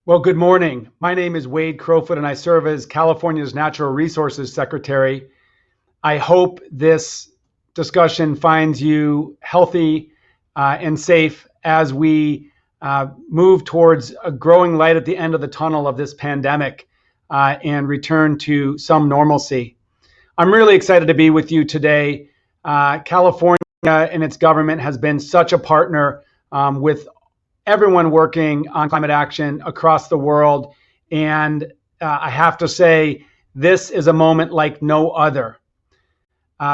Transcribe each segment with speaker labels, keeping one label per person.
Speaker 1: Well, good morning. My name is Wade Crowfoot, and I serve as California's Natural Resources Secretary. I hope this discussion finds you healthy and safe as we move towards a growing light at the end of the tunnel of this pandemic and return to some normalcy. I'm really excited to be with you today. California and its government has been such a partner with everyone working on climate action across the world. And I have to say, this is a moment like no other.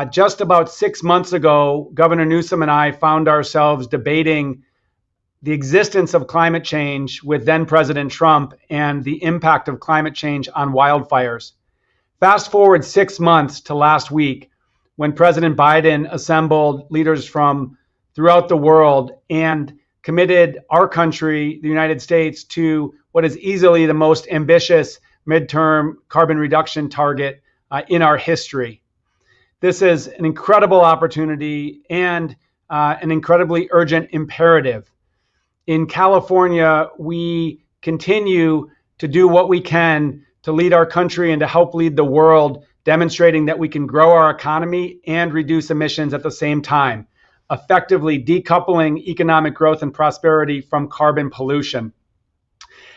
Speaker 1: Just about 6 months ago, Governor Newsom and I found ourselves debating the existence of climate change with then President Trump and the impact of climate change on wildfires. Fast forward 6 months to last week, when President Biden assembled leaders from throughout the world and committed our country, the United States, to what is easily the most ambitious midterm carbon reduction target in our history. This is an incredible opportunity and an incredibly urgent imperative. In California, we continue to do what we can to lead our country and to help lead the world, demonstrating that we can grow our economy and reduce emissions at the same time, effectively decoupling economic growth and prosperity from carbon pollution.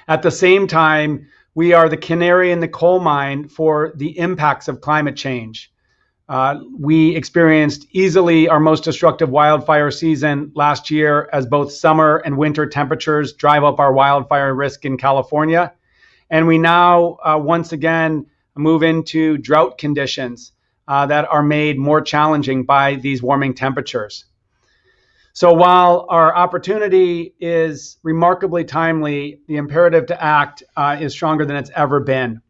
Speaker 1: At the same time, we are the canary in the coal mine for the impacts of climate change. We experienced easily our most destructive wildfire season last year as both summer and winter temperatures drive up our wildfire risk in California. And we now once again move into drought conditions that are made more challenging by these warming temperatures. So while our opportunity is remarkably timely, the imperative to act is stronger than it's ever been.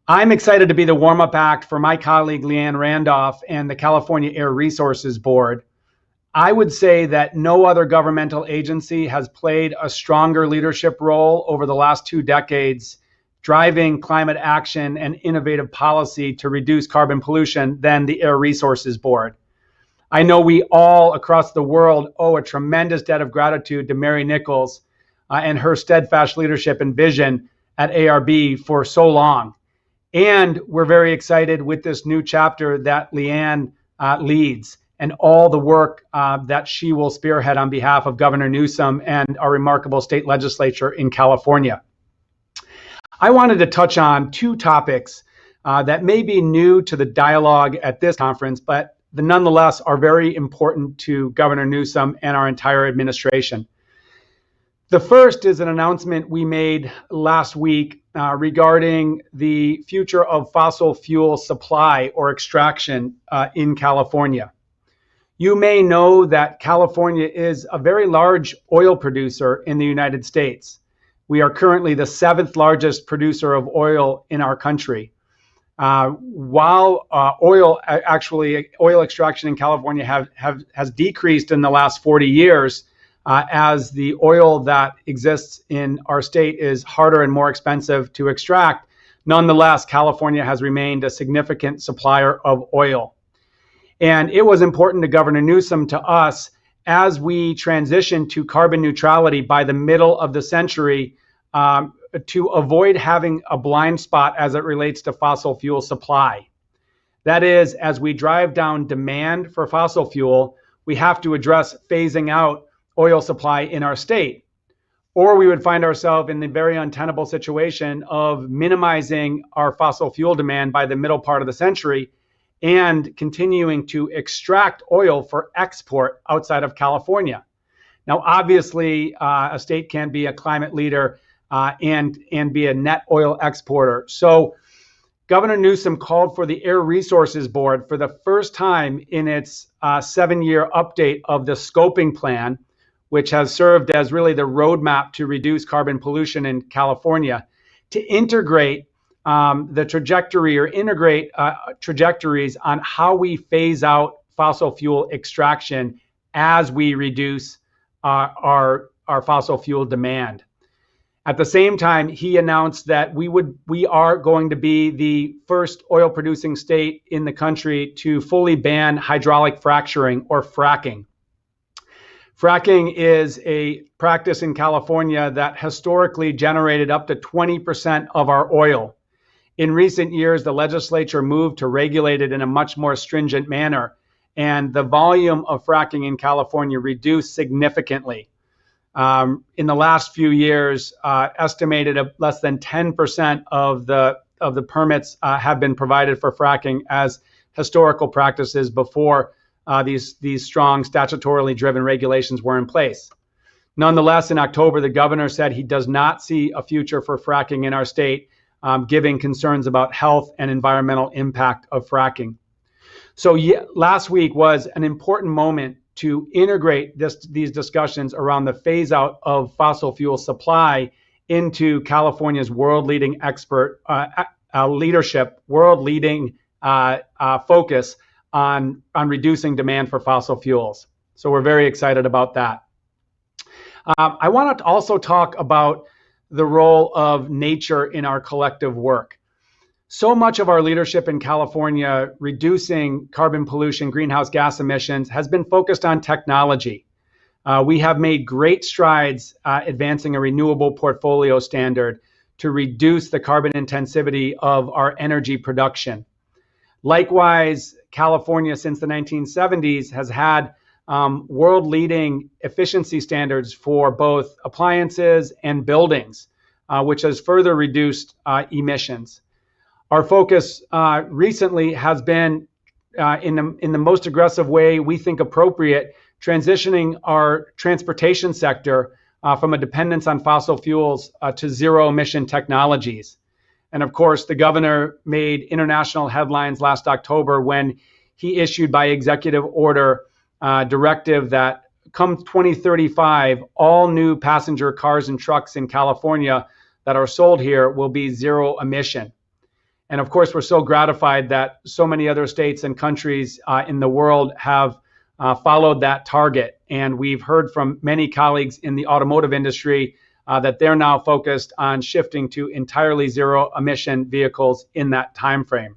Speaker 1: I'm excited to be the warm-up act for my colleague Liane Randolph and the California Air Resources Board. I would say that no other governmental agency has played a stronger leadership role over the last 2 decades, driving climate action and innovative policy to reduce carbon pollution than the Air Resources Board. I know we all across the world owe a tremendous debt of gratitude to Mary Nichols and her steadfast leadership and vision at ARB for so long. And we're very excited with this new chapter that Liane leads and all the work that she will spearhead on behalf of Governor Newsom and our remarkable state legislature in California. I wanted to touch on 2 topics that may be new to the dialogue at this conference, but nonetheless are very important to Governor Newsom and our entire administration. The first is an announcement we made last week regarding the future of fossil fuel supply or extraction in California. You may know that California is a very large oil producer in the United States. We are currently the 7th largest producer of oil in our country. While oil extraction in California has decreased in the last 40 years, as the oil that exists in our state is harder and more expensive to extract, nonetheless, California has remained a significant supplier of oil. And it was important to Governor Newsom, to us, as we transition to carbon neutrality by the middle of the century, to avoid having a blind spot as it relates to fossil fuel supply. That is, as we drive down demand for fossil fuel, we have to address phasing out oil supply in our state. Or we would find ourselves in the very untenable situation of minimizing our fossil fuel demand by the middle part of the century and continuing to extract oil for export outside of California. Now, obviously, a state can't be a climate leader and be a net oil exporter. So Governor Newsom called for the Air Resources Board for the first time in its 7-year update of the scoping plan, which has served as really the roadmap to reduce carbon pollution in California, to integrate the trajectory or integrate trajectories on how we phase out fossil fuel extraction as we reduce our fossil fuel demand. At the same time, he announced that we are going to be the first oil producing state in the country to fully ban hydraulic fracturing or fracking. Fracking is a practice in California that historically generated up to 20% of our oil. In recent years, the legislature moved to regulate it in a much more stringent manner, and the volume of fracking in California reduced significantly. In the last few years, estimated less than 10% of the permits have been provided for fracking as historical practices before these strong statutorily driven regulations were in place. Nonetheless, in October, the governor said he does not see a future for fracking in our state, giving concerns about health and environmental impact of fracking. So last week was an important moment to integrate these discussions around the phase out of fossil fuel supply into California's world-leading leadership, world-leading focus on reducing demand for fossil fuels. So we're very excited about that. I want to also talk about the role of nature in our collective work. So much of our leadership in California reducing carbon pollution, greenhouse gas emissions has been focused on technology. We have made great strides advancing a renewable portfolio standard to reduce the carbon intensity of our energy production. Likewise, California since the 1970s has had world-leading efficiency standards for both appliances and buildings, which has further reduced emissions. Our focus recently has been, in the most aggressive way we think appropriate, transitioning our transportation sector from a dependence on fossil fuels to zero emission technologies. And of course, the governor made international headlines last October when he issued by executive order directive that come 2035, all new passenger cars and trucks in California that are sold here will be zero emission. And of course, we're so gratified that so many other states and countries in the world have followed that target. And we've heard from many colleagues in the automotive industry that they're now focused on shifting to entirely zero emission vehicles in that time frame.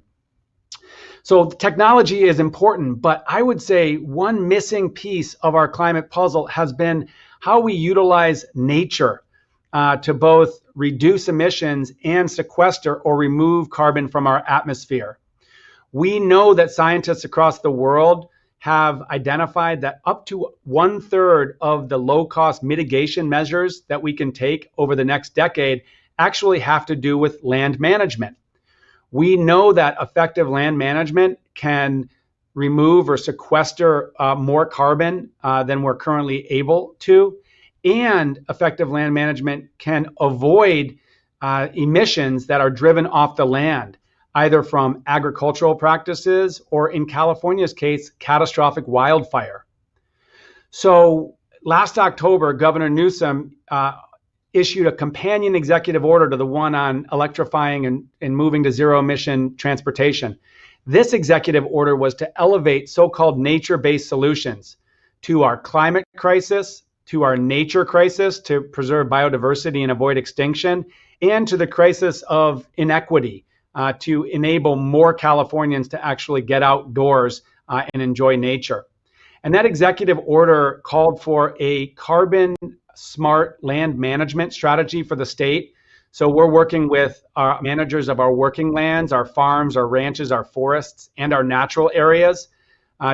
Speaker 1: So technology is important, but I would say one missing piece of our climate puzzle has been how we utilize nature to both reduce emissions and sequester or remove carbon from our atmosphere. We know that scientists across the world have identified that up to 1/3 of the low-cost mitigation measures that we can take over the next decade actually have to do with land management. We know that effective land management can remove or sequester more carbon than we're currently able to, and effective land management can avoid emissions that are driven off the land, either from agricultural practices or, in California's case, catastrophic wildfire. So last October, Governor Newsom issued a companion executive order to the one on electrifying and moving to zero emission transportation. This executive order was to elevate so-called nature-based solutions to our climate crisis, to our nature crisis to preserve biodiversity and avoid extinction, and to the crisis of inequity to enable more Californians to actually get outdoors and enjoy nature. And that executive order called for a carbon smart land management strategy for the state. So we're working with our managers of our working lands, our farms, our ranches, our forests, and our natural areas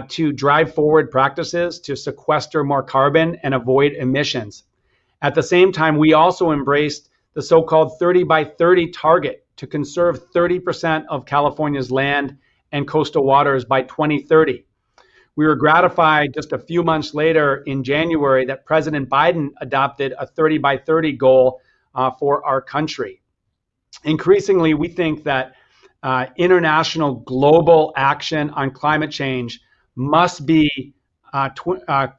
Speaker 1: to drive forward practices to sequester more carbon and avoid emissions. At the same time, we also embraced the so-called 30 by 30 target to conserve 30% of California's land and coastal waters by 2030. We were gratified just a few months later in January that President Biden adopted a 30 by 30 goal for our country. Increasingly, we think that international global action on climate change must be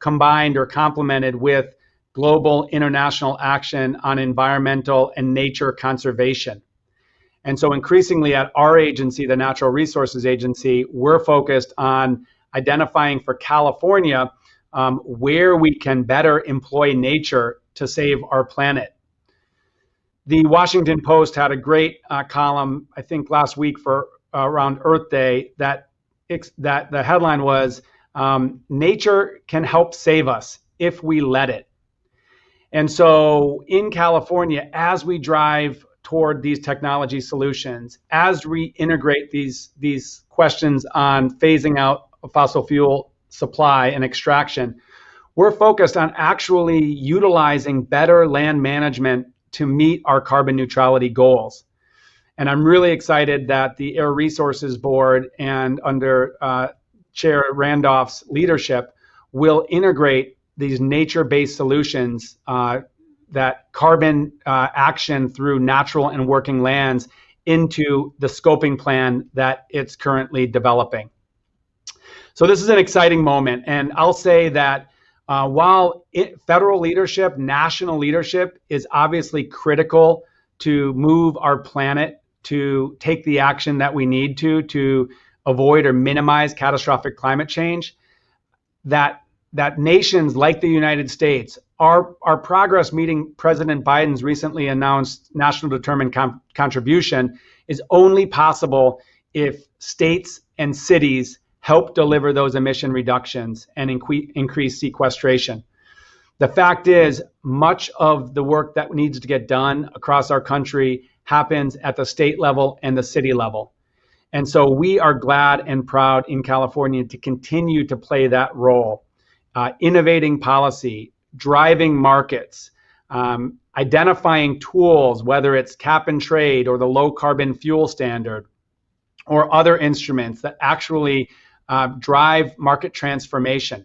Speaker 1: combined or complemented with global international action on environmental and nature conservation. And so increasingly at our agency, the Natural Resources Agency, we're focused on identifying for California where we can better employ nature to save our planet. The Washington Post had a great column, I think last week for around Earth Day, that the headline was, nature can help save us if we let it. And so in California, as we drive toward these technology solutions, as we integrate these questions on phasing out fossil fuel supply and extraction, we're focused on actually utilizing better land management to meet our carbon neutrality goals. And I'm really excited that the Air Resources Board, and under Chair Randolph's leadership, will integrate these nature-based solutions, that carbon action through natural and working lands, into the scoping plan that it's currently developing. So this is an exciting moment. And I'll say that while federal leadership, national leadership is obviously critical to move our planet to take the action that we need to avoid or minimize catastrophic climate change, that nations like the United States, our progress meeting President Biden's recently announced national determined contribution is only possible if states and cities help deliver those emission reductions and increase sequestration. The fact is, much of the work that needs to get done across our country happens at the state level and the city level. And so we are glad and proud in California to continue to play that role, innovating policy, driving markets, identifying tools, whether it's cap and trade or the low carbon fuel standard or other instruments that actually drive market transformation.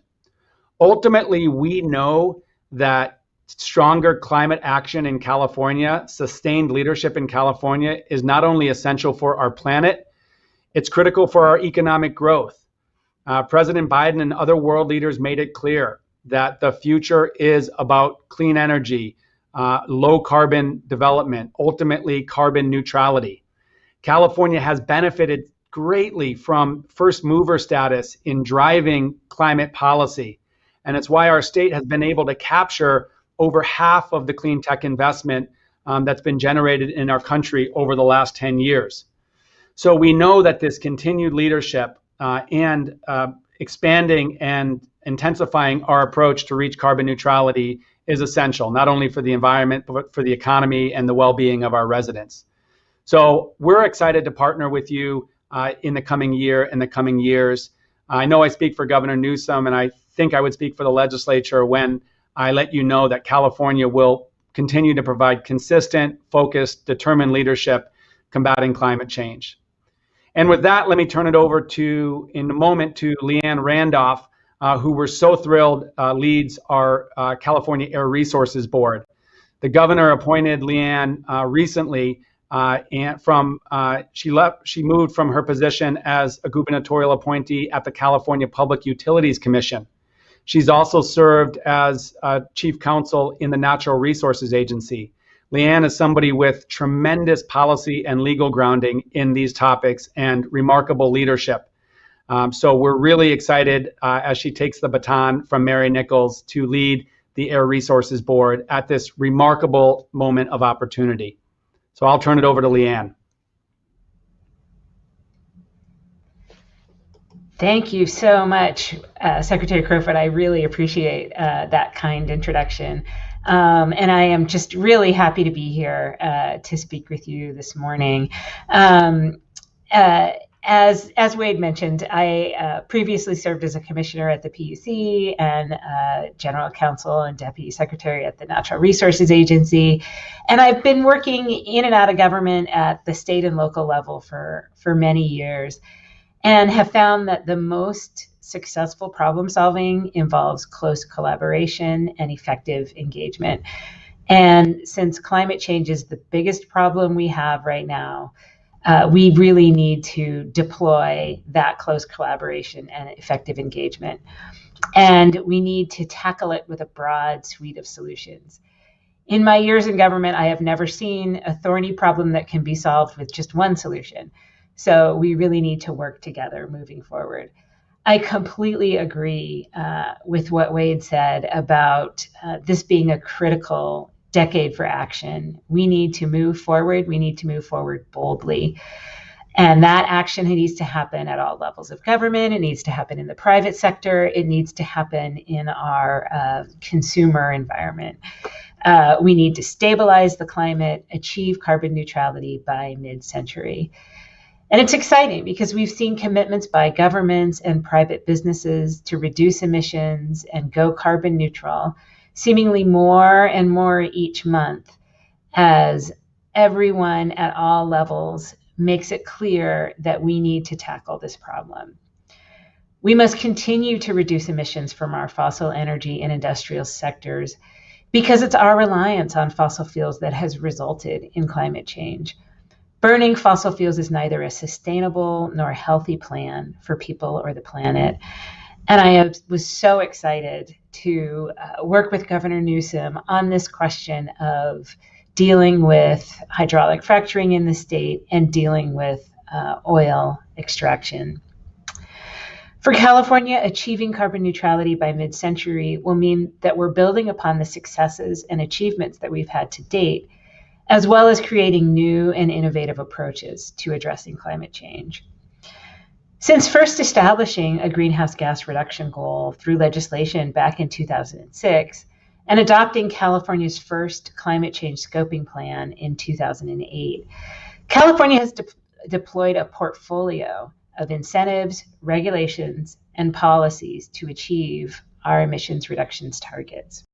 Speaker 1: Ultimately, we know that stronger climate action in California, sustained leadership in California, is not only essential for our planet, it's critical for our economic growth. President Biden and other world leaders made it clear that the future is about clean energy, low carbon development, ultimately carbon neutrality. California has benefited greatly from first mover status in driving climate policy. And it's why our state has been able to capture over half of the clean tech investment that's been generated in our country over the last 10 years. So we know that this continued leadership and expanding and intensifying our approach to reach carbon neutrality is essential, not only for the environment, but for the economy and the well-being of our residents. So we're excited to partner with you in the coming year and the coming years. I know I speak for Governor Newsom, and I think I would speak for the legislature when I let you know that California will continue to provide consistent, focused, determined leadership combating climate change. And with that, let me turn it over in a moment to Liane Randolph, who we're so thrilled leads our California Air Resources Board. The governor appointed Liane recently, and she moved from her position as a gubernatorial appointee at the California Public Utilities Commission. She's also served as chief counsel in the Natural Resources Agency. Liane is somebody with tremendous policy and legal grounding in these topics and remarkable leadership. So we're really excited as she takes the baton from Mary Nichols to lead the Air Resources Board at this remarkable moment of opportunity. So I'll turn it over to Liane.
Speaker 2: Thank you so much, Secretary Crowfoot. I really appreciate that kind introduction. And I am just really happy to be here to speak with you this morning. As Wade mentioned, I previously served as a commissioner at the PUC and general counsel and deputy secretary at the Natural Resources Agency. And I've been working in and out of government at the state and local level for many years, and have found that the most successful problem solving involves close collaboration and effective engagement. And since climate change is the biggest problem we have right now, we really need to deploy that close collaboration and effective engagement. And we need to tackle it with a broad suite of solutions. In my years in government, I have never seen a thorny problem that can be solved with just one solution. So we really need to work together moving forward. I completely agree with what Wade said about this being a critical decade for action. We need to move forward. We need to move forward boldly. And that action needs to happen at all levels of government. It needs to happen in the private sector. It needs to happen in our consumer environment. We need to stabilize the climate, achieve carbon neutrality by mid-century. And it's exciting because we've seen commitments by governments and private businesses to reduce emissions and go carbon neutral, seemingly more and more each month as everyone at all levels makes it clear that we need to tackle this problem. We must continue to reduce emissions from our fossil energy and industrial sectors because it's our reliance on fossil fuels that has resulted in climate change. Burning fossil fuels is neither a sustainable nor healthy plan for people or the planet. And I was so excited to work with Governor Newsom on this question of dealing with hydraulic fracturing in the state and dealing with oil extraction. For California, achieving carbon neutrality by mid-century will mean that we're building upon the successes and achievements that we've had to date, as well as creating new and innovative approaches to addressing climate change. Since first establishing a greenhouse gas reduction goal through legislation back in 2006, and adopting California's first climate change scoping plan in 2008, California has deployed a portfolio of incentives, regulations, and policies to achieve our emissions reductions targets.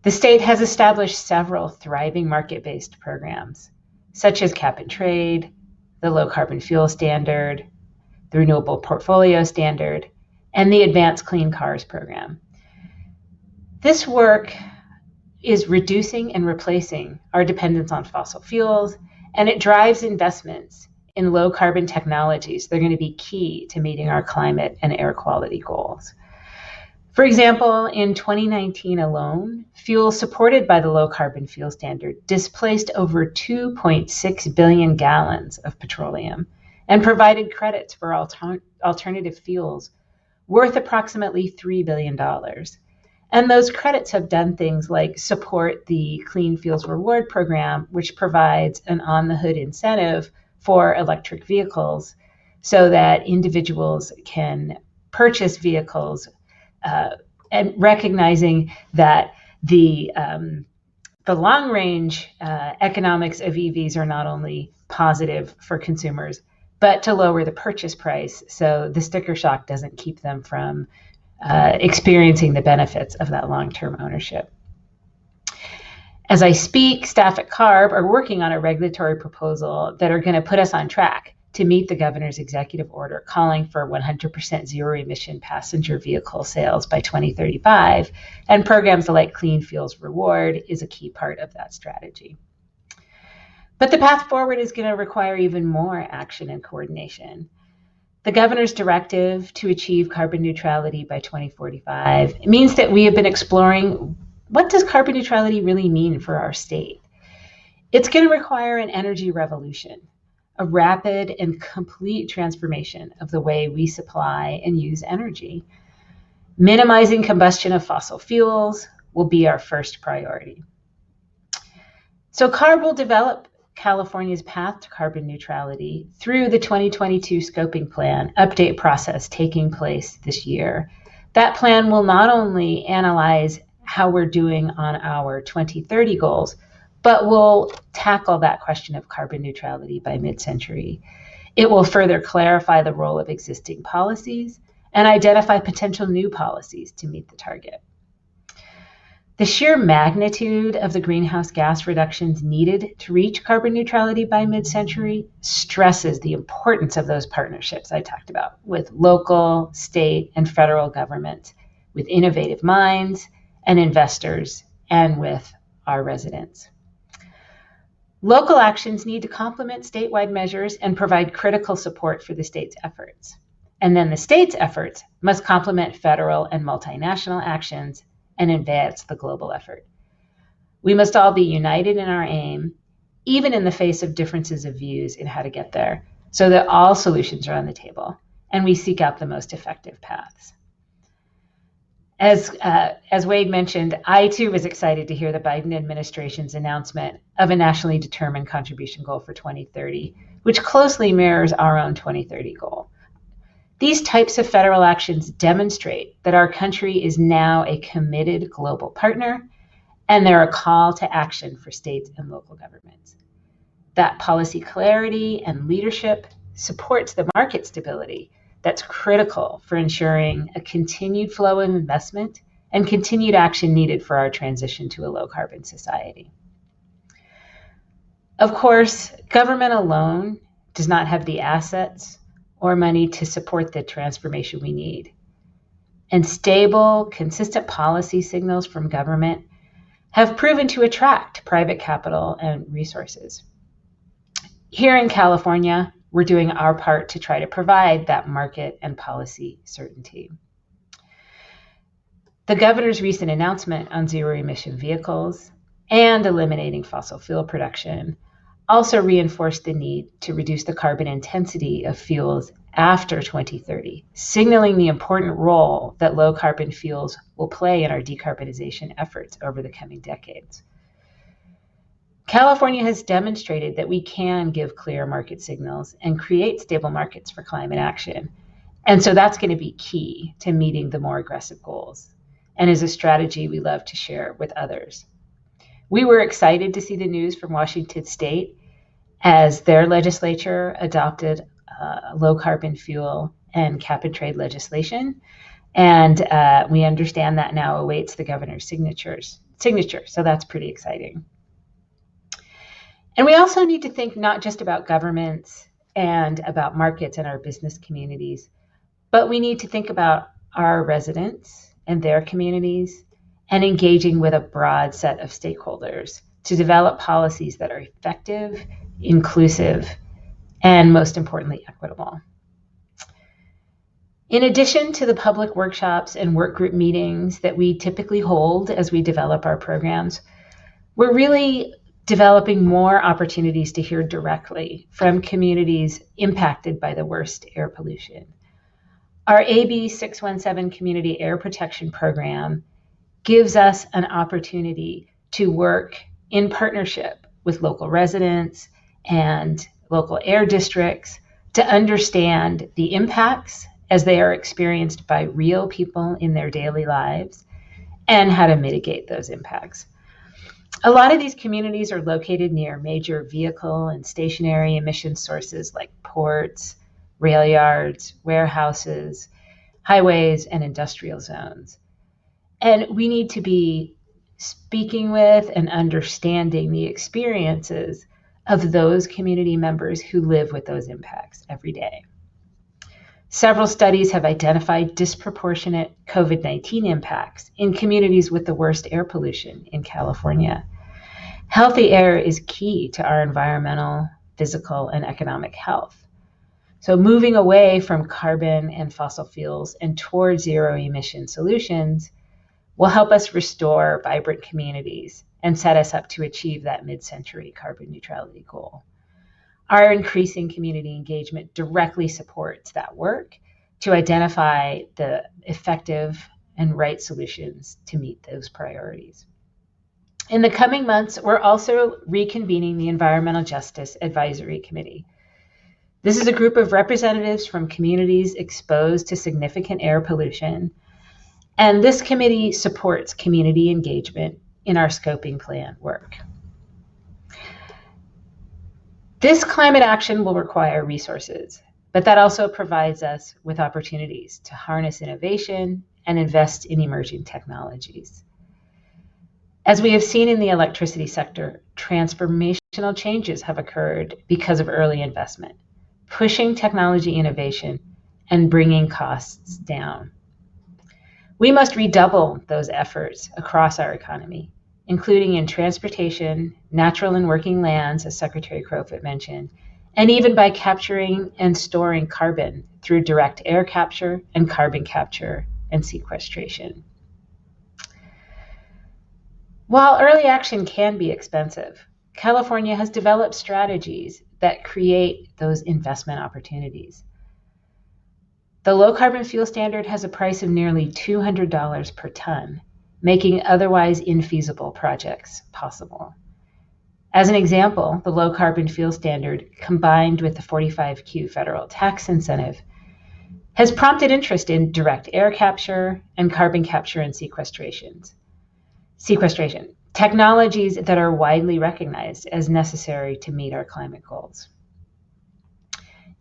Speaker 2: The state has established several thriving market-based programs, such as cap and trade, the low carbon fuel standard, the renewable portfolio standard, and the advanced clean cars program. This work is reducing and replacing our dependence on fossil fuels, and it drives investments in low carbon technologies that are going to be key to meeting our climate and air quality goals. For example, in 2019 alone, fuels supported by the low carbon fuel standard displaced over 2.6 billion gallons of petroleum and provided credits for alternative fuels worth approximately $3 billion. And those credits have done things like support the Clean Fuels Reward Program, which provides an on-the-hood incentive for electric vehicles so that individuals can purchase vehicles and recognizing that the long-range economics of EVs are not only positive for consumers, but to lower the purchase price so the sticker shock doesn't keep them from experiencing the benefits of that long-term ownership. As I speak, staff at CARB are working on a regulatory proposal that are going to put us on track to meet the governor's executive order calling for 100% zero-emission passenger vehicle sales by 2035, and programs like Clean Fuels Reward is a key part of that strategy. But the path forward is going to require even more action and coordination. The governor's directive to achieve carbon neutrality by 2045 means that we have been exploring what does carbon neutrality really mean for our state. It's going to require an energy revolution, a rapid and complete transformation of the way we supply and use energy. Minimizing combustion of fossil fuels will be our first priority. So CARB will develop California's path to carbon neutrality through the 2022 scoping plan update process taking place this year. That plan will not only analyze how we're doing on our 2030 goals, but will tackle that question of carbon neutrality by mid-century. It will further clarify the role of existing policies and identify potential new policies to meet the target. The sheer magnitude of the greenhouse gas reductions needed to reach carbon neutrality by mid-century stresses the importance of those partnerships I talked about with local, state, and federal governments, with innovative minds and investors, and with our residents. Local actions need to complement statewide measures and provide critical support for the state's efforts. And then the state's efforts must complement federal and multinational actions and advance the global effort. We must all be united in our aim, even in the face of differences of views in how to get there, so that all solutions are on the table and we seek out the most effective paths. As Wade mentioned, I too was excited to hear the Biden administration's announcement of a nationally determined contribution goal for 2030, which closely mirrors our own 2030 goal. These types of federal actions demonstrate that our country is now a committed global partner, and they're a call to action for states and local governments. That policy clarity and leadership supports the market stability that's critical for ensuring a continued flow of investment and continued action needed for our transition to a low-carbon society. Of course, government alone does not have the assets or money to support the transformation we need. And stable, consistent policy signals from government have proven to attract private capital and resources. Here in California, we're doing our part to try to provide that market and policy certainty. The governor's recent announcement on zero-emission vehicles and eliminating fossil fuel production also reinforced the need to reduce the carbon intensity of fuels after 2030, signaling the important role that low-carbon fuels will play in our decarbonization efforts over the coming decades. California has demonstrated that we can give clear market signals and create stable markets for climate action. And so that's going to be key to meeting the more aggressive goals and is a strategy we love to share with others. We were excited to see the news from Washington State as their legislature adopted low carbon fuel and cap and trade legislation. And we understand that now awaits the governor's signature. So that's pretty exciting. And we also need to think not just about governments and about markets and our business communities, but we need to think about our residents and their communities and engaging with a broad set of stakeholders to develop policies that are effective, inclusive, and most importantly, equitable. In addition to the public workshops and work group meetings that we typically hold as we develop our programs, we're really developing more opportunities to hear directly from communities impacted by the worst air pollution. Our AB 617 Community Air Protection Program gives us an opportunity to work in partnership with local residents and local air districts to understand the impacts as they are experienced by real people in their daily lives and how to mitigate those impacts. A lot of these communities are located near major vehicle and stationary emission sources like ports, rail yards, warehouses, highways, and industrial zones. And we need to be speaking with and understanding the experiences of those community members who live with those impacts every day. Several studies have identified disproportionate COVID-19 impacts in communities with the worst air pollution in California. Healthy air is key to our environmental, physical, and economic health. So moving away from carbon and fossil fuels and towards zero-emission solutions will help us restore vibrant communities and set us up to achieve that mid-century carbon neutrality goal. Our increasing community engagement directly supports that work to identify the effective and right solutions to meet those priorities. In the coming months, we're also reconvening the Environmental Justice Advisory Committee. This is a group of representatives from communities exposed to significant air pollution, and this committee supports community engagement in our scoping plan work. This climate action will require resources, but that also provides us with opportunities to harness innovation and invest in emerging technologies. As we have seen in the electricity sector, transformational changes have occurred because of early investment, pushing technology innovation and bringing costs down. We must redouble those efforts across our economy, including in transportation, natural and working lands, as Secretary Crowfoot mentioned, and even by capturing and storing carbon through direct air capture and carbon capture and sequestration. While early action can be expensive, California has developed strategies that create those investment opportunities. The low carbon fuel standard has a price of nearly $200 per ton, making otherwise infeasible projects possible. As an example, the low carbon fuel standard, combined with the 45Q federal tax incentive, has prompted interest in direct air capture and carbon capture and sequestration, technologies that are widely recognized as necessary to meet our climate goals.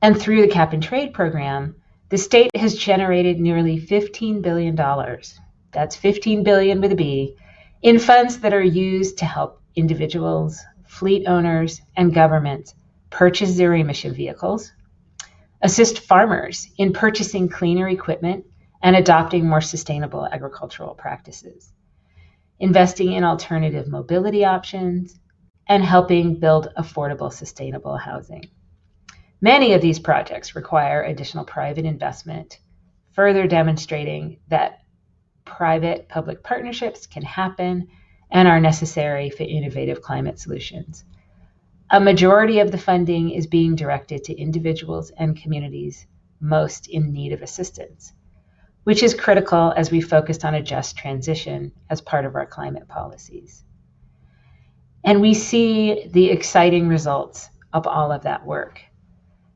Speaker 2: And through the Cap and Trade program, the state has generated nearly $15 billion, that's 15 billion with a B, in funds that are used to help individuals, fleet owners, and governments purchase zero-emission vehicles, assist farmers in purchasing cleaner equipment and adopting more sustainable agricultural practices, investing in alternative mobility options, and helping build affordable, sustainable housing. Many of these projects require additional private investment, further demonstrating that private-public partnerships can happen and are necessary for innovative climate solutions. A majority of the funding is being directed to individuals and communities most in need of assistance, which is critical as we focused on a just transition as part of our climate policies. And we see the exciting results of all of that work.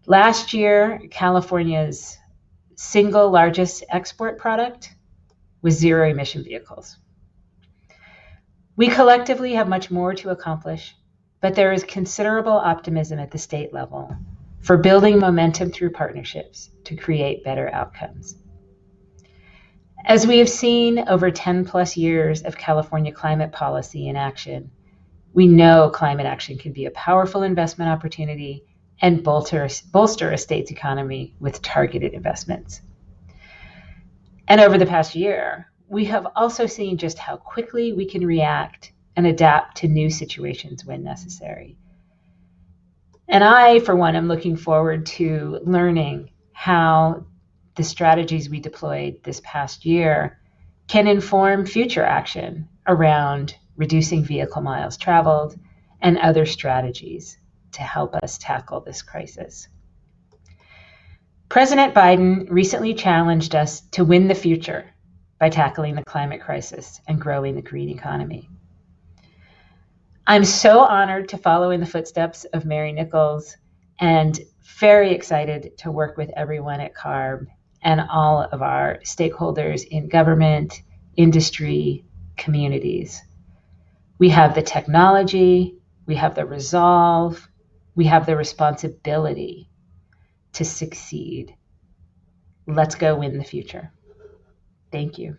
Speaker 2: Last year, California's single largest export product was zero-emission vehicles. We collectively have much more to accomplish, but there is considerable optimism at the state level for building momentum through partnerships to create better outcomes. As we have seen over 10 plus years of California climate policy in action, we know climate action can be a powerful investment opportunity and bolster a state's economy with targeted investments. And over the past year, we have also seen just how quickly we can react and adapt to new situations when necessary. And I, for one, am looking forward to learning how the strategies we deployed this past year can inform future action around reducing vehicle miles traveled and other strategies to help us tackle this crisis. President Biden recently challenged us to win the future by tackling the climate crisis and growing the green economy. I'm so honored to follow in the footsteps of Mary Nichols and very excited to work with everyone at CARB and all of our stakeholders in government, industry, communities. We have the technology, we have the resolve, we have the responsibility to succeed. Let's go win the future. Thank you.